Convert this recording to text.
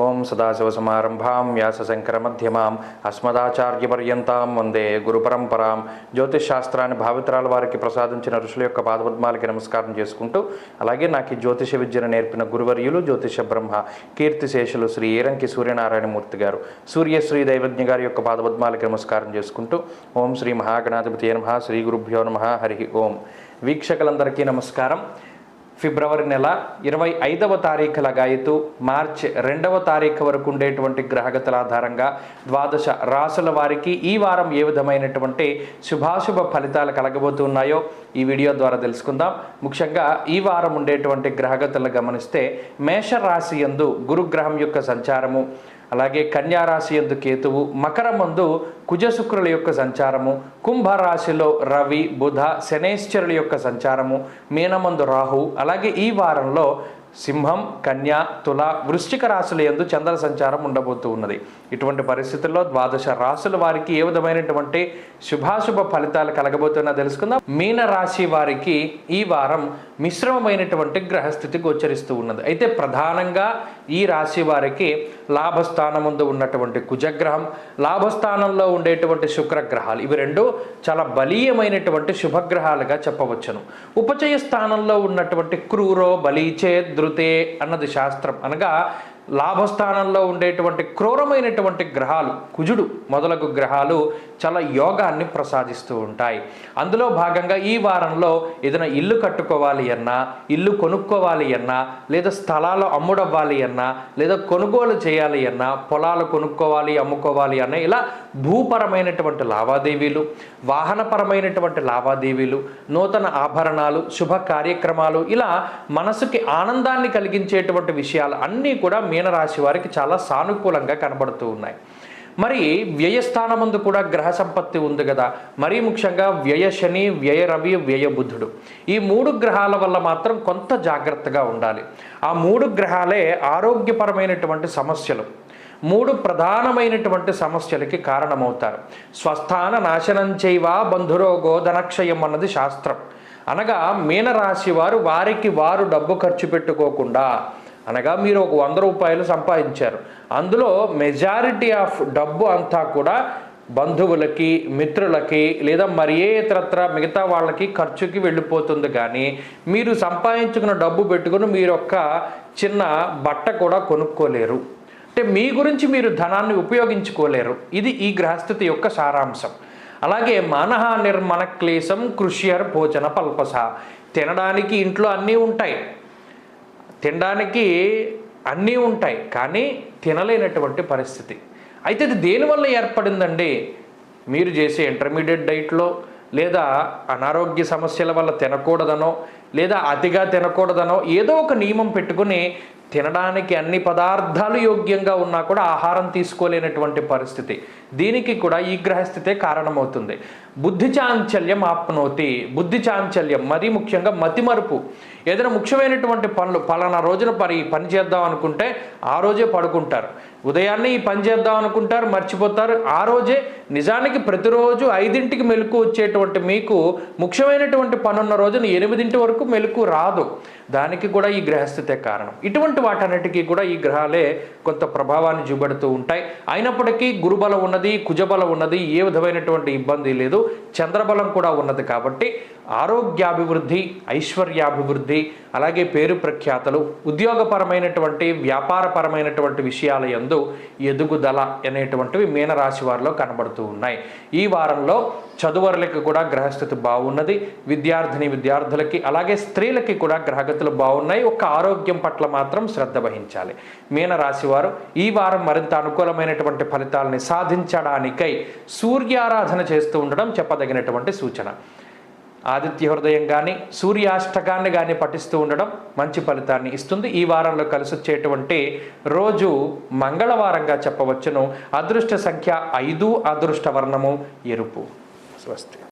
ఓం సదాశివసమారంభాం వ్యాసశంకరమధ్యమాం అస్మదాచార్యపర్యంతాం వందే గురుపరంపరాం. జ్యోతిష్ శాస్త్రాన్ని భావితరాల వారికి ప్రసాదించిన ఋషుల యొక్క పాదపద్మాలకి నమస్కారం చేసుకుంటూ, అలాగే నాకు ఈ జ్యోతిష విద్యను నేర్పిన గురువర్యులు జ్యోతిష బ్రహ్మ కీర్తిశేషులు శ్రీ ఏరంకి సూర్యనారాయణమూర్తి గారు, సూర్యశ్రీ దైవజ్ఞ గారి యొక్క పాదపద్మాలకి నమస్కారం చేసుకుంటూ, ఓం శ్రీ మహాగణాధిపతి నమః, శ్రీ గురుభ్యో నమః, హరి ఓం. వీక్షకులందరికీ నమస్కారం. ఫిబ్రవరి నెల 25వ తారీఖు లగాయతు మార్చి 2వ తారీఖు వరకు ఉండేటువంటి గ్రహగతుల ఆధారంగా ద్వాదశ రాసుల వారికి ఈ వారం ఏ విధమైనటువంటి శుభాశుభ ఫలితాలు కలగబోతున్నాయో ఈ వీడియో ద్వారా తెలుసుకుందాం. ముఖ్యంగా ఈ వారం ఉండేటువంటి గ్రహగతులను గమనిస్తే మేషరాశి యందు గురుగ్రహం యొక్క సంచారము, అలాగే కన్యారాశి యందు కేతువు, మకరమందు కుజశుక్రుల యొక్క సంచారము, కుంభరాశిలో రవి బుధ శనేశ్వరుల యొక్క సంచారము, మీనమందు రాహు, అలాగే ఈ వారంలో సింహం కన్య తుల వృశ్చిక రాశుల యందు చంద్ర సంచారం ఉండబోతూ ఉన్నది. ఇటువంటి పరిస్థితుల్లో ద్వాదశ రాశుల వారికి ఏ విధమైనటువంటి శుభాశుభ ఫలితాలు కలగబోతున్నా తెలుసుకుందాం. మీన రాశి వారికి ఈ వారం మిశ్రమమైనటువంటి గ్రహస్థితి గోచరిస్తూ ఉన్నది. అయితే ప్రధానంగా ఈ రాశి వారికి లాభస్థానం ముందు ఉన్నటువంటి కుజగ్రహం, లాభస్థానంలో ఉండేటువంటి శుక్రగ్రహాలు, ఇవి రెండు చాలా బలీయమైనటువంటి శుభగ్రహాలుగా చెప్పవచ్చును. ఉపచయ స్థానంలో ఉన్నటువంటి క్రూరో బలీచే ధృతే అన్నది శాస్త్రం. అనగా లాభస్థానంలో ఉండేటువంటి క్రూరమైనటువంటి గ్రహాలు కుజుడు మొదలగు గ్రహాలు చాలా యోగాన్ని ప్రసాదిస్తూ ఉంటాయి. అందులో భాగంగా ఈ వారంలో ఏదైనా ఇల్లు కట్టుకోవాలి అన్నా, ఇల్లు కొనుక్కోవాలి అన్నా, లేదా స్థలాలు అమ్ముడవ్వాలి అన్నా, లేదా కొనుగోలు చేయాలి అన్నా, పొలాలు కొనుక్కోవాలి అమ్ముకోవాలి అన్నా, ఇలా భూపరమైనటువంటి లావాదేవీలు, వాహనపరమైనటువంటి లావాదేవీలు, నూతన ఆభరణాలు, శుభ కార్యక్రమాలు, ఇలా మనసుకి ఆనందాన్ని కలిగించేటువంటి విషయాలు అన్నీ కూడా మీనరాశి వారికి చాలా సానుకూలంగా కనబడుతూ ఉన్నాయి. మరి వ్యయస్థానమందు కూడా గ్రహ సంపత్తి ఉంది కదా, మరీ ముఖ్యంగా వ్యయ శని, వ్యయ రవి, వ్యయ బుధుడు, ఈ మూడు గ్రహాల వల్ల మాత్రం కొంత జాగ్రత్తగా ఉండాలి. ఆ మూడు గ్రహాలే ఆరోగ్యపరమైనటువంటి సమస్యలు, మూడు ప్రధానమైనటువంటి సమస్యలకి కారణమవుతారు. స్వస్థాన నాశనం చేయవా బంధురోగో ధనక్షయం అన్నది శాస్త్రం. అనగా మీనరాశి వారు వారికి వారు డబ్బు ఖర్చు పెట్టుకోకుండా, అనగా మీరు ఒక 100 రూపాయలు సంపాదించారు, అందులో మెజారిటీ ఆఫ్ డబ్బు అంతా కూడా బంధువులకి, మిత్రులకి, లేదా మరి ఏ ఇతరత్ర మిగతా వాళ్ళకి ఖర్చుకి వెళ్ళిపోతుంది. కానీ మీరు సంపాదించుకున్న డబ్బు పెట్టుకుని మీరు ఒక చిన్న బట్ట కూడా కొనుక్కోలేరు. అంటే మీ గురించి మీరు ధనాన్ని ఉపయోగించుకోలేరు. ఇది ఈ గ్రహస్థితి యొక్క సారాంశం. అలాగే మానహ నిర్మణ క్లేశం కృష్యర్ భోజన పల్పస, తినడానికి ఇంట్లో అన్నీ ఉంటాయి, తినడానికి అన్నీ ఉంటాయి, కానీ తినలేనటువంటి పరిస్థితి. అయితే ఇది దేనివల్ల ఏర్పడిందండి? మీరు చేసే ఇంటర్మీడియట్ డైట్లో, లేదా అనారోగ్య సమస్యల వల్ల తినకూడదనో, లేదా అతిగా తినకూడదనో ఏదో ఒక నియమం పెట్టుకుని తినడానికి అన్ని పదార్థాలు యోగ్యంగా ఉన్నా కూడా ఆహారం తీసుకోలేనటువంటి పరిస్థితి, దీనికి కూడా ఈ గ్రహస్థితే కారణమవుతుంది. బుద్ధి చాంచల్యం ఆప్నోతి, బుద్ధి చాంచల్యం, మరీ ముఖ్యంగా మతిమరుపు. ఏదైనా ముఖ్యమైనటువంటి పనులు, పలానా రోజున పని చేద్దాం అనుకుంటే ఆ రోజే పడుకుంటారు, ఉదయాన్నే ఈ పని చేద్దాం అనుకుంటారు, మర్చిపోతారు, ఆ రోజే. నిజానికి ప్రతిరోజు 5ంటికి మెలకు వచ్చేటువంటి మీకు ముఖ్యమైనటువంటి పనున్న రోజున 8 వరకు మెలకు రాదు. దానికి కూడా ఈ గ్రహస్థితే కారణం. ఇటువంటి వాటన్నిటికీ కూడా ఈ గ్రహాలే కొంత ప్రభావాన్ని చూపెడుతూ ఉంటాయి. అయినప్పటికీ గురుబలం ఉన్నది, కుజబలం ఉన్నది, ఏ విధమైనటువంటి ఇబ్బంది లేదు, చంద్రబలం కూడా ఉన్నది. కాబట్టి ఆరోగ్యాభివృద్ధి, ఐశ్వర్యాభివృద్ధి, అలాగే పేరు ప్రఖ్యాతలు, ఉద్యోగపరమైనటువంటి వ్యాపారపరమైనటువంటి విషయాల యందు ఎదుగుదల అనేటువంటివి మీనరాశి వారిలో కనబడుతూ ఉన్నాయి. ఈ వారంలో చదువరులకి కూడా గ్రహస్థితి బాగున్నది, విద్యార్థులకి అలాగే స్త్రీలకి కూడా గ్రహగతులు బాగున్నాయి. ఒక ఆరోగ్యం పట్ల మాత్రం శ్రద్ధ వహించాలి. మీనరాశి వారు ఈ వారం మరింత అనుకూలమైనటువంటి ఫలితాలని సాధించడానికై సూర్యారాధన చేస్తూ ఉండడం చెప్పదగినటువంటి సూచన. ఆదిత్య హృదయం కానీ సూర్యాష్టకాన్ని కానీ పఠిస్తూ ఉండడం మంచి ఫలితాన్ని ఇస్తుంది. ఈ వారంలో కలిసి వచ్చేటువంటి రోజు మంగళవారంగా చెప్పవచ్చును. అదృష్ట సంఖ్య 5, అదృష్ట వర్ణము ఎరుపు. స్వస్తి.